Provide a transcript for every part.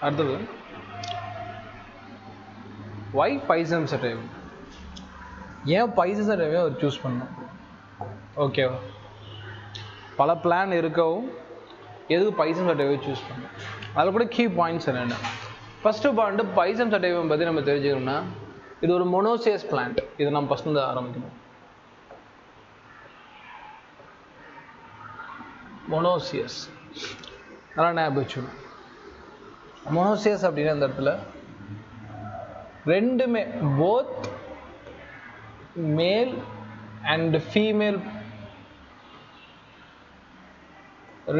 அடுத்தது why Pisum sativa? ஏன் Pisum sativa அவர் choose பண்ணோம்? ஓகேவா, பல பிளான் இருக்கவும் எதுக்கு Pisum sativa சூஸ் பண்ணோம்? அதில் கூட கீ பாயிண்ட்ஸ் என்னென்ன? ஃபஸ்ட்டு பாயிண்ட் Pisum sativa பற்றி நம்ம தெரிஞ்சுக்கணும்னா இது ஒரு மொனோசியஸ் பிளான்ட். இதை நம்ம ஃபஸ்ட்டு வந்து ஆரம்பிக்கணும். மொனோசியஸ் நல்லா ஞாபகம் வச்சுக்கணும். மொனோசியஸ் அப்படின்னா இந்த இடத்துல ரெண்டுமே both male and female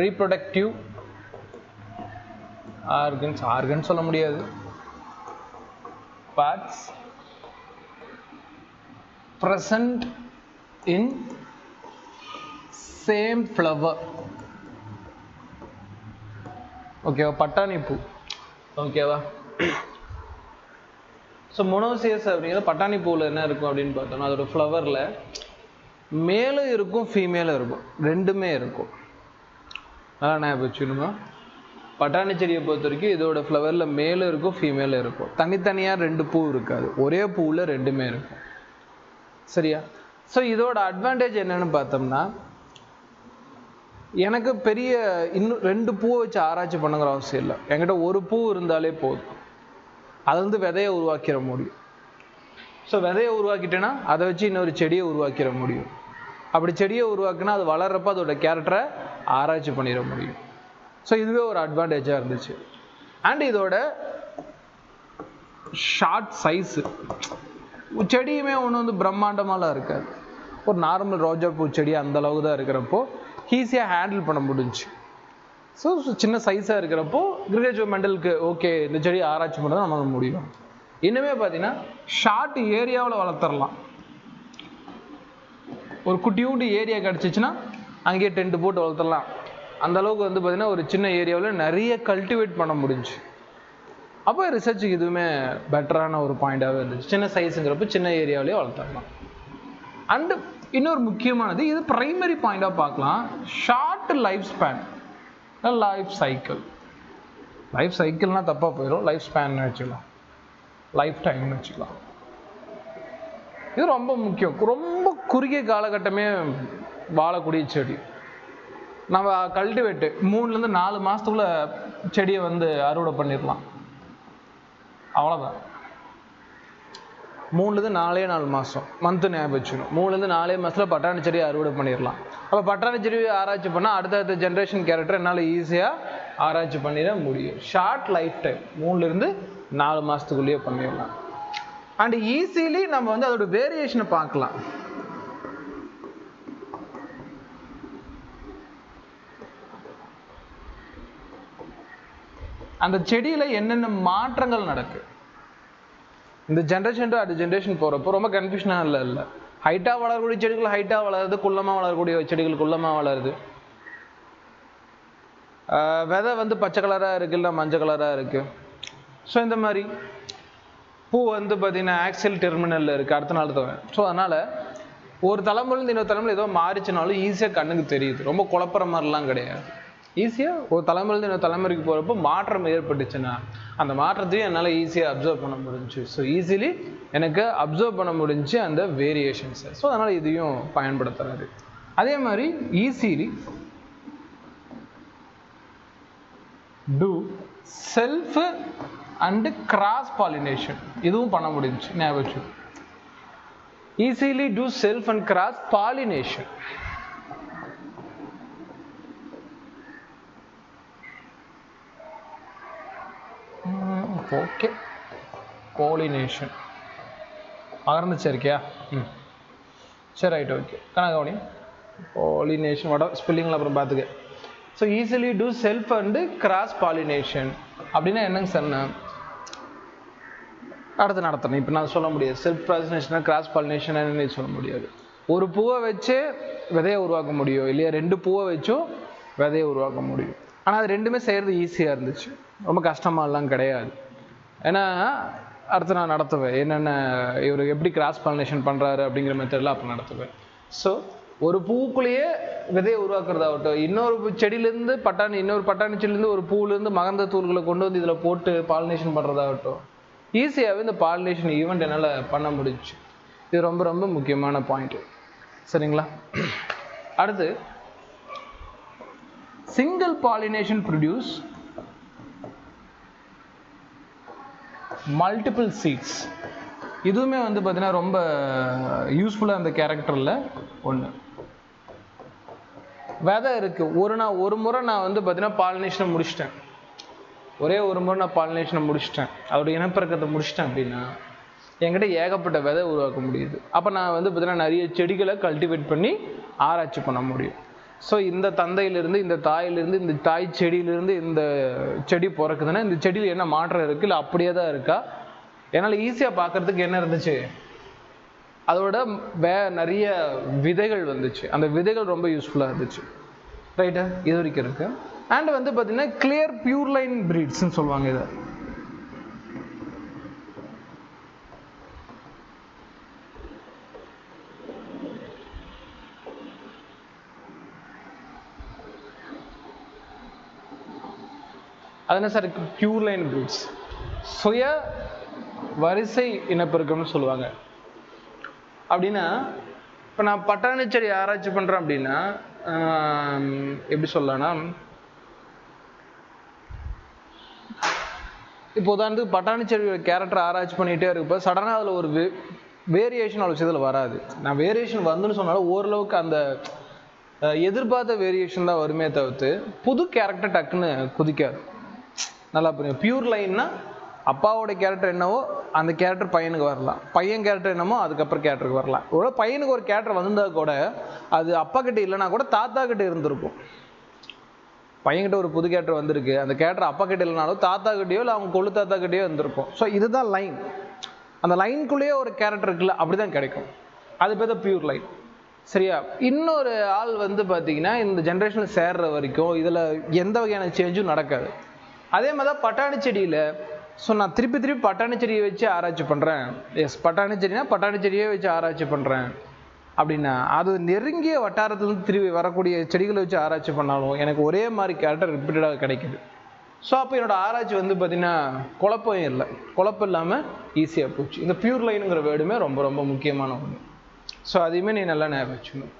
reproductive organs சொல்ல முடியாது, parts present in same flower. ஓகேவா, பட்டாணி பூ. ஓகேவா, ஸோ மொனோசியஸ் அப்படிங்கிறது பட்டாணி பூவில் என்ன இருக்கும் அப்படின்னு பார்த்தோம்னா அதோட ஃப்ளவரில் மேலும் இருக்கும் ஃபீமேலும் இருக்கும், ரெண்டுமே இருக்கும். நல்லா ஞாபகம் வச்சுக்கணுமா, பட்டாணி செடியை பொறுத்த வரைக்கும் இதோட ஃப்ளவரில் மேலும் இருக்கும் ஃபீமேலும் இருக்கும். தனித்தனியாக ரெண்டு பூ இருக்காது, ஒரே பூவில் ரெண்டுமே இருக்கும். சரியா? ஸோ இதோட அட்வான்டேஜ் என்னன்னு பார்த்தோம்னா எனக்கு பெரிய இன்னும் ரெண்டு பூவை வச்சு ஆராய்ச்சி பண்ணுங்கிற அவசியம் இல்லை. என்கிட்ட ஒரு பூ இருந்தாலே போதும், அது வந்து விதையை உருவாக்கிட முடியும். ஸோ விதையை உருவாக்கிட்டேன்னா அதை வச்சு இன்னொரு செடியை உருவாக்கிட முடியும். அப்படி செடியை உருவாக்குனா அது வளர்றப்ப அதோட கேரக்டரை ஆராய்ச்சி பண்ணிட முடியும். ஸோ இதுவே ஒரு அட்வான்டேஜாக இருந்துச்சு. அண்ட் இதோட ஷார்ட் சைஸு, செடியுமே ஒன்று வந்து பிரம்மாண்டமாலாம் இருக்காது. ஒரு நார்மல் ரோஜா பூ செடி அந்த அளவுக்கு தான் இருக்கிறப்போ ஈஸியாக ஹேண்டில் பண்ண முடிஞ்சு. ஸோ சின்ன சைஸாக இருக்கிறப்போ கிரிகேச்சுவல் மெண்டலுக்கு ஓகே இந்த செடி ஆராய்ச்சி பண்ணுறது நமக்கு முடியும். இன்னுமே பார்த்தீங்கன்னா ஷார்ட் ஏரியாவில் வளர்த்துடலாம். ஒரு குட்டியூண்டு ஏரியா கிடச்சிச்சின்னா அங்கேயே டென்ட் போட்டு வளர்த்துடலாம். அந்த அளவுக்கு வந்து பார்த்தீங்கன்னா ஒரு சின்ன ஏரியாவில் நிறைய கல்டிவேட் பண்ண முடிஞ்சு. அப்போ ரிசர்ச்சுக்கு இதுவுமே பெட்டரான ஒரு பாயிண்டாகவே இருந்துச்சு. சின்ன சைஸுங்கிறப்ப சின்ன ஏரியாவிலேயே வளர்த்துடலாம். அண்டு இன்னொரு முக்கியமானது, இது ப்ரைமரி பாயிண்டாக பார்க்கலாம், short life span, life cycle. Life சைக்கிள்னால் தப்பாக போயிடும், லைஃப் ஸ்பேன்னு வச்சுக்கலாம், லைஃப் டைம்னு வச்சுக்கலாம். இது ரொம்ப முக்கியம். ரொம்ப குறுகிய காலகட்டமே வாழக்கூடிய செடி. நம்ம கல்டிவேட்டு 3லேருந்து 4 மாதத்துக்குள்ளே செடியை வந்து அறுவடை பண்ணிடலாம். அவ்வளோதான். 3லேருந்து 4 மாதம் மந்த்து ஞாபகம் வச்சுக்கணும். 3லேருந்து 4 மாதத்தில் பட்டாணி செடியை அறுவடை பண்ணிடலாம். அப்போ பட்டாணி செடியை ஆராய்ச்சி பண்ணால் அடுத்தடுத்த ஜென்ரேஷன் கேரக்டர் என்னால் ஈஸியாக ஆராய்ச்சி பண்ணிட முடியும். ஷார்ட் லைஃப் டைம் 3லேருந்து 4 மாதத்துக்குள்ளேயே பண்ணிடலாம். அண்ட் ஈஸிலி நம்ம வந்து அதோட வேரியேஷனை பார்க்கலாம். அந்த செடியில் என்னென்ன மாற்றங்கள் நடக்கு, இந்த ஜென்ரேஷன் டு அடுத்த ஜென்ரேஷன் போகிறப்போ ரொம்ப கன்ஃபியூஷனாக இல்லை. ஹைட்டாக வளரக்கூடிய செடிகள் ஹைட்டாக வளருது, குள்ளமாக வளரக்கூடிய செடிகள் குள்ளமாக வளருது. விதை வந்து பச்சை கலராக இருக்குது, இல்லை மஞ்சள் கலராக இருக்குது. ஸோ இந்த மாதிரி பூ வந்து பார்த்திங்கன்னா ஆக்சியல் டெர்மினலில் இருக்குது, அடுத்த நாள் தவிர. ஸோ அதனால் ஒரு தலைமுறையிலேருந்து இன்னொரு தலைமுறை ஏதோ மாறிச்சுனாலும் ஈஸியாக கண்ணுக்கு தெரியுது, ரொம்ப குழப்புற மாதிரிலாம் கிடையாது. ஈஸியாக ஒரு தலைமுறையிலேருந்து இன்னொரு தலைமுறைக்கு போகிறப்போ மாற்றம் ஏற்பட்டுச்சுன்னா அந்த மாற்றத்தையும் என்னால் ஈஸியாக அப்சர்வ் பண்ண முடிஞ்சு. ஸோ ஈஸிலி எனக்கு அப்சர்வ் பண்ண முடிஞ்சு அந்த வேரியேஷன்ஸை. ஸோ அதனால் இதையும் பயன்படுத்துறாரு. அதே மாதிரி easily two self and cross pollination, இதுவும் பண்ண முடிஞ்சு. ஞாபகம், easily two self and cross pollination. Okay, pollination மறந்துச்சு இருக்கியா? சரி, ரைட், ஓகே. கனகவனி பாலினேஷன் வட ஸ்பெல்லிங்கில் அப்புறம் பார்த்துக்க. So easily two self and cross pollination அப்படின்னா என்னங்க சொன்ன அடுத்து நடத்தணும். இப்போ நான் சொல்ல முடியாது செல்ஃப் பாலினேஷன் கிராஸ் பாலினேஷன் என்னன்னு சொல்ல முடியாது. ஒரு பூவை வச்சு விதையை உருவாக்க முடியும், இல்லையா 2 பூவை வச்சும் விதையை உருவாக்க முடியும். ஆனால் அது ரெண்டுமே செய்கிறது ஈஸியாக இருந்துச்சு, ரொம்ப கஷ்டமாலாம் கிடையாது. ஏன்னா அடுத்து நான் நடத்துவேன் என்னென்ன இவர் எப்படி கிராஸ் பாலினேஷன் பண்ணுறாரு அப்படிங்கிற மெத்தடில் அப்போ நடத்துவேன். ஸோ ஒரு பூக்குள்ளேயே விதையை உருவாக்குறதாகட்டும், இன்னொரு செடியிலேருந்து இன்னொரு பட்டாணி செடியிலேருந்து ஒரு பூவிலேருந்து மகரந்த தூள்களை கொண்டு வந்து இதில் போட்டு பாலினேஷன் பண்ணுறதாகட்டும், ஈஸியாகவே இந்த பாலினேஷன் ஈவெண்ட் என்னால் பண்ண முடிஞ்சுச்சு. இது ரொம்ப ரொம்ப முக்கியமான பாயிண்ட். சரிங்களா? அடுத்து, single pollination produce multiple seeds. இதுவுமே வந்து பார்த்தீங்கன்னா ரொம்ப யூஸ்ஃபுல்லாக அந்த கேரக்டரில் ஒன்று. விதை இருக்குது, ஒரு முறை நான் வந்து பார்த்தீங்கன்னா பாலினேஷனை முடிச்சிட்டேன், ஒரே ஒரு முறை நான் பாலினேஷனை முடிச்சிட்டேன், அவருடைய இனப்பெருக்கத்தை முடிச்சிட்டேன் அப்படின்னா என்கிட்ட ஏகப்பட்ட விதை உருவாக்க முடியுது. அப்போ நான் வந்து பார்த்தீங்கன்னா நிறைய செடிகளை கல்டிவேட் பண்ணி ஆராய்ச்சி பண்ண முடியும். ஸோ இந்த தந்தையிலிருந்து, இந்த தாயிலிருந்து, இந்த தாய் செடியிலிருந்து இந்த செடி பிறக்குதுன்னா இந்த செடியில் என்ன மாற்றம் இருக்குது, இல்லை அப்படியே தான் இருக்கா, என்னால் ஈஸியாக பார்க்குறதுக்கு என்ன இருந்துச்சு, அதோட நிறைய விதைகள் வந்துச்சு. அந்த விதைகள் ரொம்ப யூஸ்ஃபுல்லாக இருந்துச்சு. ரைட்டா? இது வரைக்கும் இருக்கு. அண்ட் வந்து பார்த்தீங்கன்னா கிளியர் பியூர் லைன் பிரீட்ஸ்ன்னு சொல்லுவாங்க இதை. அது என்ன சார் பியூர் லைன் பிரீட்ஸ்? சுய வரிசை இனப்பெருக்கம்னு சொல்லுவாங்க. அப்படின்னா இப்போ நான் பட்டாணி செடி ஆராய்ச்சி பண்ணுறேன் அப்படின்னா எப்படி சொல்லலாம்னா, இப்போ உதாரணத்துக்கு பட்டாணி செடியோட கேரக்டர் ஆராய்ச்சி பண்ணிகிட்டே இருக்கப்போ சடனாக அதில் ஒரு வேரியேஷன் அவ்வளோ விஷயத்தில் வராது. நான் வேரியேஷன் வந்துன்னு சொன்னாலும் ஓரளவுக்கு அந்த எதிர்பார்த்த வேரியேஷன் தான் வருமே தவிர்த்து புது கேரக்டர் டக்குன்னு குதிக்காது. நல்லா புரியும். பியூர் லைன்னா அப்பாவோட கேரக்டர் என்னவோ அந்த கேரக்டர் பையனுக்கு வரலாம், பையன் கேரக்டர் என்னமோ அதுக்கப்புறம் கேரக்டருக்கு வரலாம். ஒரு பையனுக்கு ஒரு கேரக்டர் வந்திருந்தா கூட அது அப்பா கிட்ட இல்லைனா கூட தாத்தா கிட்ட இருந்திருக்கும். பையன்கிட்ட ஒரு புது கேரக்டர் வந்திருக்கு, அந்த கேரக்டர் அப்பா கிட்ட இல்லைனாலும் தாத்தா கிட்டேயோ இல்லை அவங்க கொள்ளு தாத்தா கிட்டேயோ இருந்திருக்கும். ஸோ இதுதான் லைன். அந்த லைனுக்குள்ளேயே ஒரு கேரக்டர் இருக்குல்ல, அப்படிதான் கிடைக்கும். அது பேர் தான் பியூர் லைன். சரியா? இன்னொரு ஆள் வந்து பார்த்தீங்கன்னா இந்த ஜென்ரேஷனில் சேர்ற வரைக்கும் இதில் எந்த வகையான சேஞ்சும் நடக்காது. அதே மாதிரி தான் பட்டாணி செடியில். ஸோ நான் திருப்பி பட்டாணி செடியை வச்சு ஆராய்ச்சி பண்ணுறேன். எஸ், பட்டாணி செடினா பட்டாணி செடியே வச்சு ஆராய்ச்சி பண்ணுறேன் அப்படின்னா அது நெருங்கிய வட்டாரத்துலேருந்து திரும்பி வரக்கூடிய செடிகளை வச்சு ஆராய்ச்சி பண்ணாலும் எனக்கு ஒரே மாதிரி கேரக்டர் ரிப்பீட்டடாக கிடைக்குது. ஸோ அப்போ என்னோடய ஆராய்ச்சி வந்து பார்த்திங்கன்னா குழப்பம் இல்லை, குழப்பம் இல்லாமல் ஈஸியாக போச்சு. இந்த பியூர் லைனுங்கிற வேர்டுமே ரொம்ப ரொம்ப முக்கியமான ஒன்று. ஸோ அதையுமே நீ நல்லா ஞாபகம் வச்சுக்கணும்.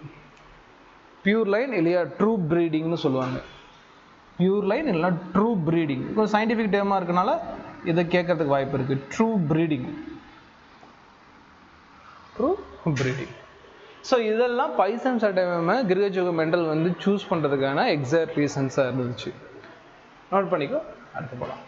பியூர் லைன் இல்லையா ட்ரூ ப்ரீடிங்னு சொல்லுவாங்க. பியூர் லைன் இல்லைனா ட்ரூ ப்ரீடிங் ஒரு சயின்டிஃபிக் டேர்மாக இருக்கனால இதை கேட்கறதுக்கு வாய்ப்பு இருக்குது. True breeding, true breeding. So இதெல்லாம் பைசன் சட்டம் கிரகஜோக மெண்டல் வந்து சூஸ் பண்ணுறதுக்கான எக்ஸாக்ட் ரீசன்ஸாக இருந்துச்சு. நோட் பண்ணிக்கோ. அடுத்து போகலாம்.